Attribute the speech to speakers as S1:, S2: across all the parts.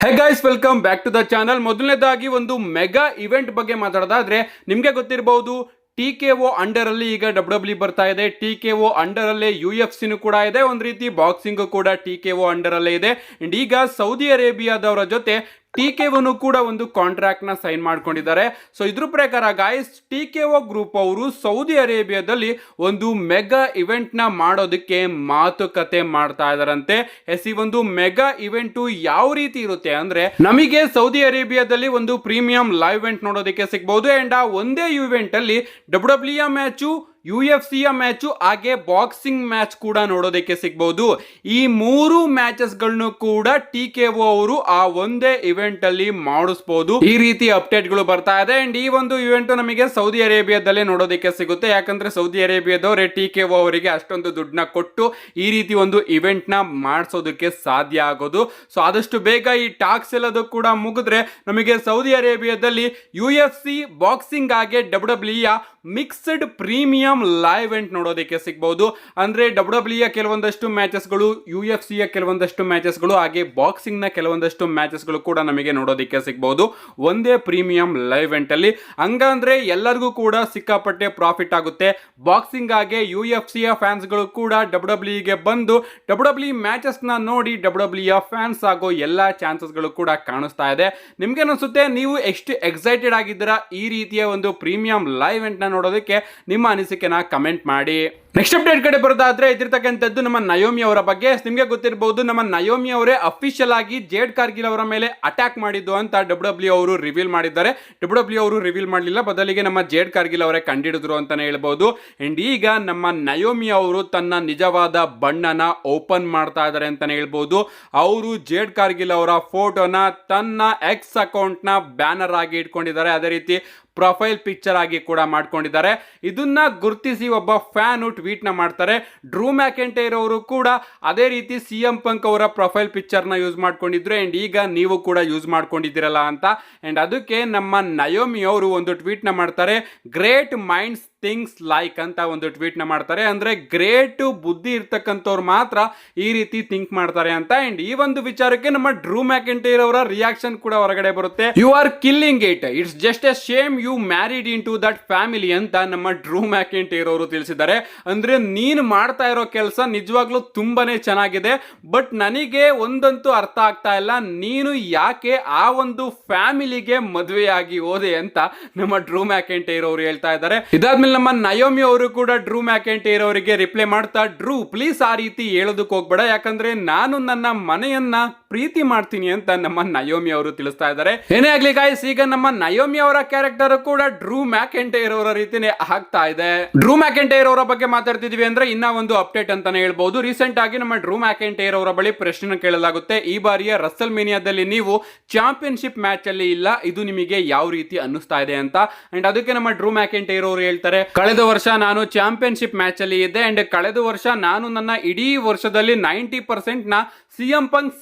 S1: Hey guys, welcome back to the channel. ಮೊದಲನೇದಾಗಿ ಒಂದು mega event ಬಗ್ಗೆ ಮಾತಾಡೋದಾದ್ರೆ ನಿಮಗೆ ಗೊತ್ತಿರಬಹುದು, TKO ಅಂಡರ್ ಅಲ್ಲಿ ಈಗ WWE ಬರ್ತಾ ಇದೆ. TKO ಅಂಡರ್ ಅಲ್ಲೇ UFC ಕೂಡ ಇದೆ. ಒಂದು ರೀತಿ ಬಾಕ್ಸಿಂಗ್ ಕೂಡ TKO ಅಂಡರ್ ಅಲ್ಲೇ ಇದೆ. ಅಂಡ್ ಈಗ ಸೌದಿ ಅರೇಬಿಯಾದವರ ಜೊತೆ TKO ಕೂಡ ಒಂದು ಕಾಂಟ್ರಾಕ್ಟ್ ನ ಸೈನ್ ಮಾಡ್ಕೊಂಡಿದ್ದಾರೆ. ಸೊ ಇದ್ರ ಪ್ರಕಾರ ಗಾಯ್ಸ್, TKO ಗ್ರೂಪ್ ಅವರು ಸೌದಿ ಅರೇಬಿಯಾದಲ್ಲಿ ಒಂದು ಮೆಗಾ ಇವೆಂಟ್ ನ ಮಾಡೋದಕ್ಕೆ ಮಾತುಕತೆ ಮಾಡ್ತಾ ಇದಾರಂತೆ. ಈ ಒಂದು ಮೆಗಾ ಇವೆಂಟ್ ಯಾವ ರೀತಿ ಇರುತ್ತೆ ಅಂದ್ರೆ, ನಮಗೆ ಸೌದಿ ಅರೇಬಿಯಾದಲ್ಲಿ ಒಂದು ಪ್ರೀಮಿಯಂ ಲೈವ್ ಇವೆಂಟ್ ನೋಡೋದಕ್ಕೆ ಸಿಗಬಹುದು. ಅಂಡ್ ಆ ಒಂದೇ ಇವೆಂಟ್ ಅಲ್ಲಿ WWE ಮ್ಯಾಚು, UFC ಮ್ಯಾಚು ಹಾಗೆ ಬಾಕ್ಸಿಂಗ್ ಮ್ಯಾಚ್ ಕೂಡ ನೋಡೋದಕ್ಕೆ ಸಿಗಬಹುದು. ಈ ಮೂರು ಮ್ಯಾಚಸ್ ಗಳನ್ನು ಕೂಡ TKO ಅವರು ಆ ಒಂದೇ ಇವೆಂಟ್ ಅಲ್ಲಿ ಮಾಡಿಸಬಹುದು. ಈ ರೀತಿ ಅಪ್ಡೇಟ್ ಗಳು ಬರ್ತಾ ಇದೆ. ಅಂಡ್ ಈ ಒಂದು ಇವೆಂಟ್ ನಮಗೆ ಸೌದಿ ಅರೇಬಿಯಾದಲ್ಲೇ ನೋಡೋದಕ್ಕೆ ಸಿಗುತ್ತೆ. ಯಾಕಂದ್ರೆ ಸೌದಿ ಅರೇಬಿಯಾದವರೇ TKO ಅವರಿಗೆ ಅಷ್ಟೊಂದು ದುಡ್ಡನ್ನ ಕೊಟ್ಟು ಈ ರೀತಿ ಒಂದು ಇವೆಂಟ್ ನ ಮಾಡಿಸೋದಕ್ಕೆ ಸಾಧ್ಯ ಆಗೋದು. ಸೊ ಆದಷ್ಟು ಬೇಗ ಈ ಟಾಕ್ಸ್ ಎಲ್ಲದೂ ಕೂಡ ಮುಗಿದ್ರೆ ನಮಗೆ ಸೌದಿ ಅರೇಬಿಯಾದಲ್ಲಿ UFC ಬಾಕ್ಸಿಂಗ್ ಹಾಗೆ WWE mixed premium live event ನೋಡೋದಕ್ಕೆ ಸಿಗಬಹುದು. ಅಂದ್ರೆ WWE ಕೆಲವೊಂದಷ್ಟು ಮ್ಯಾಚಸ್ಗಳು, UFC ಕೆಲವೊಂದಷ್ಟು ಮ್ಯಾಚಸ್ಗಳು ಹಾಗೆ ಬಾಕ್ಸಿಂಗ್ ನ ಕೆಲವೊಂದಷ್ಟು ಮ್ಯಾಚಸ್ಗಳು ಕೂಡ ನಮಗೆ ನೋಡೋದಕ್ಕೆ ಸಿಗಬಹುದು ಒಂದೇ ಪ್ರೀಮಿಯಂ ಲೈವ್ ಇವೆಂಟ್ ಅಲ್ಲಿ. ಹಂಗಂದ್ರೆ ಎಲ್ಲರಿಗೂ ಕೂಡ ಸಿಕ್ಕಾಪಟ್ಟೆ ಪ್ರಾಫಿಟ್ ಆಗುತ್ತೆ. ಬಾಕ್ಸಿಂಗ್ ಹಾಗೆ UFC ಫ್ಯಾನ್ಸ್ ಗಳು ಕೂಡ WWE ಗೆ ಬಂದು WWE ಮ್ಯಾಚಸ್ ನ ನೋಡಿ WWE ಫ್ಯಾನ್ಸ್ ಆಗೋ ಎಲ್ಲಾ ಚಾನ್ಸಸ್ ಗಳು ಕೂಡ ಕಾಣಿಸ್ತಾ ಇದೆ. ನಿಮ್ಗೆ ಅನಿಸುತ್ತೆ ನೀವು ಎಷ್ಟು ಎಕ್ಸೈಟೆಡ್ ಆಗಿದ್ದೀರಾ ಈ ರೀತಿಯ ಒಂದು ಪ್ರೀಮಿಯಂ ಲೈವ್ ಇವೆಂಟ್ ನ ನೋಡೋದಕ್ಕೆ? ನಿಮ್ಮ ಅನಿಸಿಕೆನ ಕಮೆಂಟ್ ಮಾಡಿ. ನೆಕ್ಸ್ಟ್ ಅಪ್ಡೇಟ್ ಕಡೆ ಬರೋದಾದ್ರೆ ಇದಿರ್ತಕ್ಕಂಥದ್ದು ನಮ್ಮ ನಯೋಮಿ ಅವರ ಬಗ್ಗೆ. ನಿಮಗೆ ಗೊತ್ತಿರಬಹುದು, ನಮ್ಮ ನಯೋಮಿ ಅವರೇ ಅಫಿಷಿಯಲ್ ಆಗಿ ಜೇಡ್ ಕಾರ್ಗಿಲ್ ಅವರ ಮೇಲೆ ಅಟ್ಯಾಕ್ ಮಾಡಿದ್ದು ಅಂತ WWE ಅವರು ರಿವೀಲ್ ಮಾಡಿದ್ದಾರೆ. WWE ಅವರು ರಿವೀಲ್ ಮಾಡಲಿಲ್ಲ, ಬದಲಿಗೆ ನಮ್ಮ ಜೇಡ್ ಕಾರ್ಗಿಲ್ ಅವರೇ ಕಂಡಿಡಿದ್ರು ಅಂತಾನೆ ಹೇಳ್ಬಹುದು. ಅಂಡ್ ಈಗ ನಮ್ಮ ನಯೋಮಿ ಅವರು ತನ್ನ ನಿಜವಾದ ಬಣ್ಣನ ಓಪನ್ ಮಾಡ್ತಾ ಇದ್ದಾರೆ ಅಂತಾನೆ ಹೇಳ್ಬಹುದು. ಅವರು ಜೇಡ್ ಕಾರ್ಗಿಲ್ ಅವರ ಫೋಟೋನ ತನ್ನ ಎಕ್ಸ್ ಅಕೌಂಟ್ ನ ಬ್ಯಾನರ್ ಆಗಿ ಇಟ್ಕೊಂಡಿದ್ದಾರೆ. ಅದೇ ರೀತಿ ಪ್ರೊಫೈಲ್ ಪಿಕ್ಚರ್ ಆಗಿ ಕೂಡ ಮಾಡ್ಕೊಂಡಿದ್ದಾರೆ. ಇದನ್ನ ಗುರುತಿಸಿ ಒಬ್ಬ ಫ್ಯಾನ್ ಟ್ವೀಟ್ ನ ಮಾಡ್ತಾರೆ. ಡ್ರೂ ಮ್ಯಾಕೆಂಟೈರ್ ಅವರು ಕೂಡ ಅದೇ ರೀತಿ CM ಪಂಕ್ ಅವರ ಪ್ರೊಫೈಲ್ ಪಿಕ್ಚರ್ ನ ಯೂಸ್ ಮಾಡ್ಕೊಂಡಿದ್ರು. ಅಂಡ್ ಈಗ ನೀವು ಕೂಡ ಯೂಸ್ ಮಾಡ್ಕೊಂಡಿದ್ದೀರಲ್ಲ ಅಂತ. ಅಂಡ್ ಅದಕ್ಕೆ ನಮ್ಮ ನಯೋಮಿ ಅವರು ಒಂದು ಟ್ವೀಟ್ ನ ಮಾಡ್ತಾರೆ. ಗ್ರೇಟ್ ಮೈಂಡ್ಸ್ ಥಿಂಗ್ಸ್ ಲೈಕ್ ಅಂತ ಒಂದು ಟ್ವೀಟ್ ನ ಮಾಡ್ತಾರೆ. ಅಂದ್ರೆ ಗ್ರೇಟ್ ಬುದ್ಧಿ ಇರ್ತಕ್ಕಂಥವ್ರು ಮಾತ್ರ ಈ ರೀತಿ ಥಿಂಕ್ ಮಾಡ್ತಾರೆ ಅಂತ. ಅಂಡ್ ಈ ಒಂದು ವಿಚಾರಕ್ಕೆ ನಮ್ಮ ಡ್ರೂ ಮ್ಯಾಕೆಂಟೈರ್ ಅವರ ರಿಯಾಕ್ಷನ್ ಕೂಡ ಹೊರಗಡೆ ಬರುತ್ತೆ. You are killing it, it's just a shame you married in to that family ಅಂತ ನಮ್ಮ ಡ್ರೂ ಮ್ಯಾಕೆಂಟೈರ್ ಅವರು ತಿಳಿಸಿದ್ದಾರೆ. ಅಂದ್ರೆ ನೀನು ಮಾಡ್ತಾ ಇರೋ ಕೆಲಸ ನಿಜವಾಗ್ಲೂ ತುಂಬಾನೇ ಚೆನ್ನಾಗಿದೆ, ಬಟ್ ನನಗೆ ಒಂದಂತೂ ಅರ್ಥ ಆಗ್ತಾ ಇಲ್ಲ, ನೀನು ಯಾಕೆ ಆ ಒಂದು ಫ್ಯಾಮಿಲಿಗೆ ಮದುವೆಯಾಗಿ ಹೋದೆ ಅಂತ ನಮ್ಮ ಡ್ರೂ ಮ್ಯಾಕೆಂಟೈರ್ ಅವರು ಹೇಳ್ತಾ ಇದ್ದಾರೆ. ಇದಾದ್ಮೇಲೆ ನಮ್ಮ ನಯೋಮಿ ಅವರು ಕೂಡ ಡ್ರೂ ಮ್ಯಾಕೆಂಟೈರ್ ಅವರಿಗೆ ರಿಪ್ಲೈ ಮಾಡ್ತಾ, ಡ್ರೂ ಪ್ಲೀಸ್ ಆ ರೀತಿ ಹೇಳೋದಕ್ಕೆ ಹೋಗ್ಬೇಡ, ಯಾಕಂದ್ರೆ ನಾನು ನನ್ನ ಮನೆಯನ್ನ ಪ್ರೀತಿ ಮಾಡ್ತೀನಿ ಅಂತ ನಮ್ಮ ನಯೋಮಿ ಅವರು ತಿಳಿಸ್ತಾ ಇದ್ದಾರೆ. ಏನೇ ಆಗ್ಲಿ ಗಾಯ್ಸ್, ಈಗ ನಮ್ಮ ನಯೋಮಿ ಅವರ ಕ್ಯಾರೆಕ್ಟರ್ ಕೂಡ ಡ್ರೂ ಮ್ಯಾಕೆಂಟೈರ್ ಅವರ ರೀತಿನೇ ಆಗ್ತಾ ಇದೆ. ಡ್ರೂ ಮ್ಯಾಕೆಂಟೈರ್ ಅವರ ಬಗ್ಗೆ ಮಾತಾಡ್ತಿದೀವಿ ಅಂದ್ರೆ ಇನ್ನ ಒಂದು ಅಪ್ಡೇಟ್ ಅಂತಾನೆ ಹೇಳ್ಬಹುದು. ರೀಸೆಂಟ್ ಆಗಿ ನಮ್ಮ ಡ್ರೂ ಮ್ಯಾಕೆಂಟೈರ್ ಅವರ ಬಳಿ ಪ್ರಶ್ನೆ ಕೇಳಲಾಗುತ್ತೆ, ಈ ಬಾರಿಯ ರಸಲ್ ಮೇನಿಯಾದಲ್ಲಿ ನೀವು ಚಾಂಪಿಯನ್ಶಿಪ್ ಮ್ಯಾಚ್ ಅಲ್ಲಿ ಇಲ್ಲ, ಇದು ನಿಮಗೆ ಯಾವ ರೀತಿ ಅನ್ನಿಸ್ತಾ ಇದೆ ಅಂತ. ಅಂಡ್ ಅದಕ್ಕೆ ನಮ್ಮ ಡ್ರೂ ಮ್ಯಾಕೆಂಟೈರ್ ಅವರು ಹೇಳ್ತಾರೆ, ಕಳೆದ ವರ್ಷ ನಾನು ಚಾಂಪಿಯನ್ಶಿಪ್ ಮ್ಯಾಚ್ ಅಲ್ಲಿ ಇದ್ದೆ. ಅಂಡ್ ಕಳೆದ ವರ್ಷ ನಾನು ನನ್ನ ಇಡೀ ವರ್ಷದಲ್ಲಿ 90% ನ ಸಿಎಂ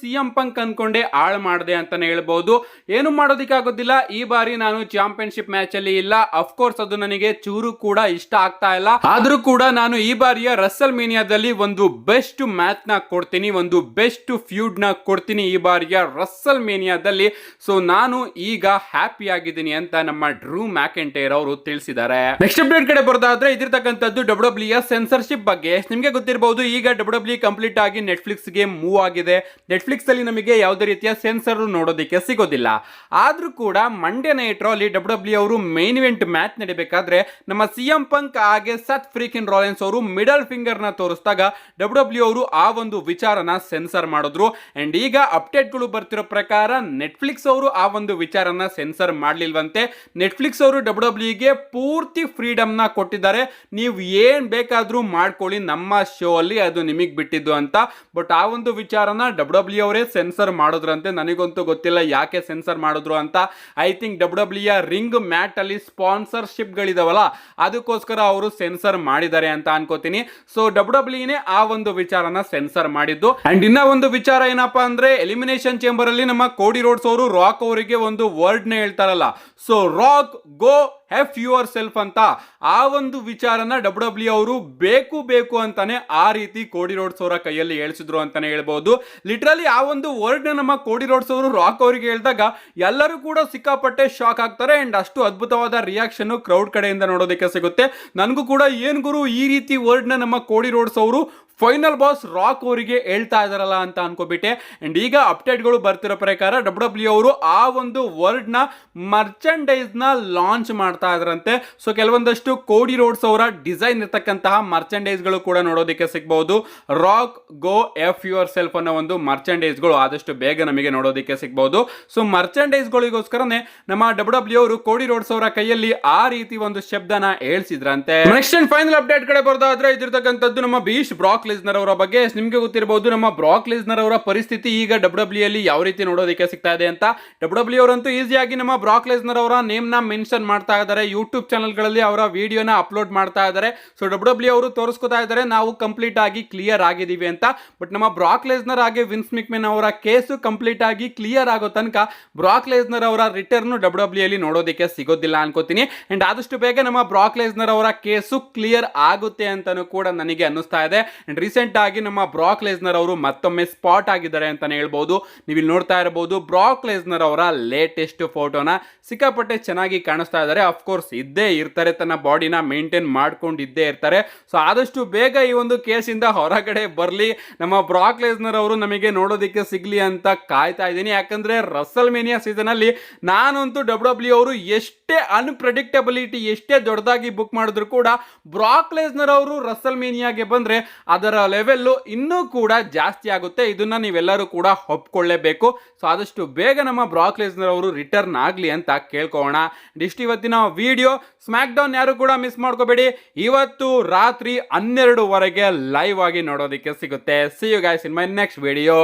S1: ಪಂಕ್ ಅನ್ಕೊಂಡೆ ಹಾಳು ಮಾಡಿದೆ ಅಂತಾನೆ ಹೇಳ್ಬಹುದು. ಏನು ಮಾಡೋದಿಕ್ಕೆ ಆಗೋದಿಲ್ಲ, ಈ ಬಾರಿ ನಾನು ಚಾಂಪಿಯನ್ಶಿಪ್ ಮ್ಯಾಚ್ ಅಲ್ಲಿ ಇಲ್ಲ. ಅಫ್ಕೋರ್ಸ್ ಅದು ನನಗೆ ಚೂರು ಕೂಡ ಇಷ್ಟ ಆಗ್ತಾ ಇಲ್ಲ, ಆದ್ರೂ ಕೂಡ ನಾನು ಈ ಬಾರಿಯ ರಸಲ್ ಮೇನಿಯಾದಲ್ಲಿ ಒಂದು ಬೆಸ್ಟ್ ಮ್ಯಾಚ್ ನ ಕೊಡ್ತೀನಿ, ಒಂದು ಬೆಸ್ಟ್ ಫ್ಯೂಡ್ ನ ಕೊಡ್ತೀನಿ ಈ ಬಾರಿಯ ರಸಲ್ ಮೇನಿಯಾದಲ್ಲಿ. ಸೊ ನಾನು ಈಗ ಹ್ಯಾಪಿ ಆಗಿದ್ದೀನಿ ಅಂತ ನಮ್ಮ ಡ್ರೂ ಮ್ಯಾಕೆಂಟೈರ್ ಅವರು ತಿಳಿಸಿದ್ದಾರೆ. ನೆಕ್ಸ್ಟ್ ಅಪ್ಡೇಟ್ ಕಡೆ ಬರೋದಾದ್ರೆ ಇದಿರ್ತಕ್ಕಂಥದ್ದು WWE ಸೆನ್ಸರ್ಶಿಪ್ ಬಗ್ಗೆ. ನಿಮಗೆ ಗೊತ್ತಿರಬಹುದು, ಈಗ WWE ಕಂಪ್ಲೀಟ್ ಆಗಿ ನೆಟ್ಫ್ಲಿಕ್ಸ್ ಗೆ ಮೂವ್ ಆಗಿದೆ. ನೆಟ್ಫ್ಲಿಕ್ಸ್ ಅಲ್ಲಿ ನಮಗೆ ಯಾವುದೇ ರೀತಿಯ ಸೆನ್ಸರ್ ನೋಡೋದಕ್ಕೆ ಸಿಗೋದಿಲ್ಲ. ಆದ್ರೂ ಕೂಡ ಮಂಡೇ ನೈಟ್ ರಾ ಅಲ್ಲಿ WWE ಅವರು ಮೇನ್ ಇವೆಂಟ್ ಮ್ಯಾಚ್ ನಡಿಬೇಕಾದ್ರೆ ನಮ್ಮ CM ಪಂಕ್ ಹಾಗೆ ಸತ್ ಫ್ರೀಕಿನ್ ರಾಲೆನ್ಸ್ ಅವರು ಮಿಡಲ್ ಫಿಂಗರ್ ನ ತೋರಿಸಿದಾಗ WWE ಅವರು ಆ ಒಂದು ವಿಚಾರನ ಸೆನ್ಸರ್ ಮಾಡಿದ್ರು. ಅಂಡ್ ಈಗ ಅಪ್ಡೇಟ್ ಗಳು ಬರ್ತಿರೋ ಪ್ರಕಾರ ನೆಟ್ಫ್ಲಿಕ್ಸ್ ಅವರು ಆ ಒಂದು ವಿಚಾರನ ಸೆನ್ಸರ್ ಮಾಡ್ಲಿಲ್ವಂತೆ. ನೆಟ್ಫ್ಲಿಕ್ಸ್ ಅವರು WWE ಗೆ ಪೂರ್ತಿ ಫ್ರೀಡಮ್ ನ ಕೊಟ್ಟಿದ್ದಾರೆ, ನೀವು ಏನ್ ಬೇಕಾದ್ರೂ ಮಾಡ್ಕೊಳ್ಳಿ, ನಮ್ಮ ಶೋ ಅಲ್ಲಿ ಅದು ನಿಮಗೆ ಬಿಟ್ಟಿದ್ದು ಅಂತ. ಬಟ್ ಆ ಒಂದು ವಿಚಾರನ WWE ಅವರೇ ಸೆನ್ಸರ್ ಮಾಡೋದ್ರಂತೆ. ನನಗಂತೂ ಗೊತ್ತಿಲ್ಲ ಯಾಕೆ ಸೆನ್ಸರ್ ಮಾಡಿದ್ರು ಅಂತ. I think WWE ring mat ಅಲ್ಲಿ ಸ್ಪಾನ್ಸರ್ಶಿಪ್ ಗಳಿದಾವಲ್ಲ, ಅದಕ್ಕೋಸ್ಕರ ಅವರು ಸೆನ್ಸರ್ ಮಾಡಿದ್ದಾರೆ ಅಂತ ಅನ್ಕೋತೀನಿ. ಸೊ WWE ನೇ ಆ ಒಂದು ವಿಚಾರನ ಸೆನ್ಸರ್ ಮಾಡಿದ್ದು. ಅಂಡ್ ಇನ್ನ ಒಂದು ವಿಚಾರ ಏನಪ್ಪಾ ಅಂದ್ರೆ, ಎಲಿಮಿನೇಷನ್ ಚೇಂಬರ್ ಅಲ್ಲಿ ನಮ್ಮ ಕೋಡಿ ರೋಡ್ಸ್ ಅವರು ರಾಕ್ ಅವರಿಗೆ ಒಂದು ವರ್ಡ್ ನ ಹೇಳ್ತಾರಲ್ಲ, so rock go F your self ಅಂತ ಆ ಒಂದು ವಿಚಾರನ ಡಬ್ಲ್ಯೂ ಅವರು ಬೇಕು ಅಂತಾನೆ ಆ ರೀತಿ ಕೋಡಿ ರೋಡ್ಸ್ ಅವರ ಕೈಯಲ್ಲಿ ಹೇಳಿಸಿದ್ರು ಅಂತಾನೆ ಹೇಳ್ಬಹುದು. ಲಿಟ್ರಲಿ ಆ ಒಂದು ವರ್ಡ್ ನಮ್ಮ ಕೋಡಿ ರೋಡ್ಸ್ ಅವರು ರಾಕ್ ಅವರಿಗೆ ಹೇಳಿದಾಗ ಎಲ್ಲರೂ ಕೂಡ ಸಿಕ್ಕಾಪಟ್ಟೆ ಶಾಕ್ ಆಗ್ತಾರೆ ಅಂಡ್ ಅಷ್ಟು ಅದ್ಭುತವಾದ ರಿಯಾಕ್ಷನ್ ಕ್ರೌಡ್ ಕಡೆಯಿಂದ ನೋಡೋದಕ್ಕೆ ಸಿಗುತ್ತೆ. ನನಗೂ ಕೂಡ ಏನ್ ಗುರು ಈ ರೀತಿ ವರ್ಡ್ ನ ನಮ್ಮ ಕೋಡಿ ರೋಡ್ಸ್ ಅವರು ಫೈನಲ್ ಬಾಸ್ ರಾಕ್ ಅವರಿಗೆ ಹೇಳ್ತಾ ಇದಾರಲ್ಲ ಅಂತ ಅನ್ಕೋಬಿಟ್ಟೆ. ಅಂಡ್ ಈಗ ಅಪ್ಡೇಟ್ಗಳು ಬರ್ತಿರೋ ಪ್ರಕಾರ ಡಬ್ಲ್ಯೂ ಅವರು ಆ ಒಂದು ವರ್ಡ್ ನ ಮರ್ಚೆಂಡೈಸ್ ನ ಲಾಂಚ್ ಮಾಡ್ತಾ ಇದ್ರಂತೆ. ಸೊ ಕೆಲವೊಂದಷ್ಟು ಕೋಡಿ ರೋಡ್ಸ್ ಅವರ ಡಿಸೈನ್ ಇರತಕ್ಕಂತಹ ಮರ್ಚೆಂಡೈಸ್ ಗಳು ಕೂಡ ನೋಡೋದಕ್ಕೆ ಸಿಗಬಹುದು. Rock go F your self ಅನ್ನೋ ಒಂದು ಮರ್ಚೆಂಡೈಸ್ ಗಳು ಆದಷ್ಟು ಬೇಗ ನಮಗೆ ನೋಡೋದಕ್ಕೆ ಸಿಗಬಹುದು. ಸೊ ಮರ್ಚೆಂಡೈಸ್ ಗಳಿಗೋಸ್ಕರನೇ ನಮ್ಮ ಡಬ್ಲ್ಯೂ ಅವರು ಕೋಡಿ ರೋಡ್ಸ್ ಅವರ ಕೈಯಲ್ಲಿ ಆ ರೀತಿ ಒಂದು ಶಬ್ದನ ಹೇಳ್ಸಿದ್ರಂತೆ. ನೆಕ್ಸ್ಟ್ ಅಂಡ್ ಫೈನಲ್ ಅಪ್ಡೇಟ್ ಕಡೆ ಬರೋದಾದ್ರೆ ಇದಿರ್ತಕ್ಕಂಥದ್ದು ನಮ್ಮ ಬೀಶ್ ಬ್ರಾಕ್ ಲೆಸ್ನರ್ ಅವರ ಬಗ್ಗೆ. ನಿಮಗೆ ಗೊತ್ತಿರಬಹುದು ನಮ್ಮ ಬ್ರಾಕ್ ಲೆಸ್ನರ್ ಅವರ ಪರಿಸ್ಥಿತಿ ಈಗ ಡಬ್ಲ್ಯೂ ಅಲ್ಲಿ ಯಾವ ರೀತಿ ನೋಡೋದಕ್ಕೆ ಸಿಗ್ತಾ ಇದೆ ಅಂತ. ಡಬ್ಲ್ಯೂ ಅವರಂತೂ ಈಸಿಯಾಗಿ ನಮ್ಮ ಬ್ರಾಕ್ ಲೆಸ್ನರ್ ಅವರ ನೇಮ್ ನ ಮೆನ್ಷನ್ ಮಾಡ್ತಾ ಇದ್ದಾರೆ, ಯೂಟ್ಯೂಬ್ ಚಾನಲ್ ಗಳಲ್ಲಿ ಅವರ ವಿಡಿಯೋನ ಅಪ್ಲೋಡ್ ಮಾಡ್ತಾ ಇದ್ದಾರೆ. ಸೊ ಡಬ್ಲ್ಯೂ ಅವರು ತೋರಿಸ್ಕೊತಾ ಇದ್ದಾರೆ ನಾವು ಕಂಪ್ಲೀಟ್ ಆಗಿ ಕ್ಲಿಯರ್ ಆಗಿದೀವಿ ಅಂತ. ಬಟ್ ನಮ್ಮ ಬ್ರಾಕ್ ಲೆಸ್ನರ್ ಹಾಗೆ ವಿನ್ಸ್ ಮಿಕ್ಮೆನ್ ಅವರ ಕೇಸು ಕಂಪ್ಲೀಟ್ ಆಗಿ ಕ್ಲಿಯರ್ ಆಗೋ ತನಕ ಬ್ರಾಕ್ ಲೆಸ್ನರ್ ಅವರ ರಿಟರ್ನ್ ಡಬ್ಲ್ಯೂ ಅಲ್ಲಿ ನೋಡೋದಕ್ಕೆ ಸಿಗೋದಿಲ್ಲ ಅನ್ಕೋತೀನಿ. ಅಂಡ್ ಆದಷ್ಟು ಬೇಗ ನಮ್ಮ ಬ್ರಾಕ್ ಲೆಸ್ನರ್ ಅವರ ಕೇಸು ಕ್ಲಿಯರ್ ಆಗುತ್ತೆ ಅಂತಾನೂ ಕೂಡ ನನಗೆ ಅನ್ನಿಸ್ತಾ ಇದೆ. ರೀಸೆಂಟ್ ಆಗಿ ನಮ್ಮ ಬ್ರಾಕ್ ಲೆಸ್ನರ್ ಅವರು ಮತ್ತೊಮ್ಮೆ ಸ್ಪಾಟ್ ಆಗಿದ್ದಾರೆ ಅಂತಾನೆ ಹೇಳ್ಬಹುದು. ನೀವು ಇಲ್ಲಿ ನೋಡ್ತಾ ಇರಬಹುದು ಬ್ರಾಕ್ ಲೆಸ್ನರ್ ಅವರ ಲೇಟೆಸ್ಟ್ ಫೋಟೋನ. ಸಿಕ್ಕಾಪಟ್ಟೆ ಚೆನ್ನಾಗಿ ಕಾಣಿಸ್ತಾ ಇದ್ದಾರೆ. ಅಫ್ಕೋರ್ಸ್ ಇದ್ದೇ ಇರ್ತಾರೆ, ತನ್ನ ಬಾಡಿನ ಮೇಂಟೈನ್ ಮಾಡ್ಕೊಂಡು ಇದ್ದೇ ಇರ್ತಾರೆ. ಸೊ ಆದಷ್ಟು ಬೇಗ ಈ ಒಂದು ಕೇಸಿಂದ ಹೊರಗಡೆ ಬರಲಿ, ನಮ್ಮ ಬ್ರಾಕ್ ಲೆಸ್ನರ್ ಅವರು ನಮಗೆ ನೋಡೋದಕ್ಕೆ ಸಿಗ್ಲಿ ಅಂತ ಕಾಯ್ತಾ ಇದ್ದೀನಿ. ಯಾಕಂದ್ರೆ ರಸಲ್ ಮೇನಿಯಾ ಸೀಸನ್ ಅಲ್ಲಿ ನಾನಂತೂ ಡಬ್ಲ್ಯೂ ಅವರು ಎಷ್ಟೇ ಅನ್ಪ್ರೆಡಿಕ್ಟಬಿಲಿಟಿ ಎಷ್ಟೇ ದೊಡ್ಡದಾಗಿ ಬುಕ್ ಮಾಡಿದ್ರು ಕೂಡ ಬ್ರಾಕ್ ಲೆಸ್ನರ್ ಅವರು ರಸಲ್ ಮೇನಿಯಾಗೆ ಬಂದ್ರೆ ಅದರ ಲೆವೆಲ್ ಇನ್ನೂ ಕೂಡ ಜಾಸ್ತಿ ಆಗುತ್ತೆ. ಇದನ್ನ ನೀವೆಲ್ಲರೂ ಕೂಡ ಒಪ್ಕೊಳ್ಳೇಬೇಕು. ಸೊ ಆದಷ್ಟು ಬೇಗ ನಮ್ಮ ಬ್ರಾಕ್ ಲೆಸ್ನರ್ ಅವರು ರಿಟರ್ನ್ ಆಗಲಿ ಅಂತ ಕೇಳ್ಕೊಳ್ಳೋಣ. ಇಷ್ಟು ಇವತ್ತಿನ ವಿಡಿಯೋ. ಸ್ಮ್ಯಾಕ್ ಡೌನ್ ಯಾರು ಕೂಡ ಮಿಸ್ ಮಾಡ್ಕೋಬೇಡಿ. ಇವತ್ತು ರಾತ್ರಿ 12 ಲೈವ್ ಆಗಿ ನೋಡೋದಕ್ಕೆ ಸಿಗುತ್ತೆ. See you guys in my next video.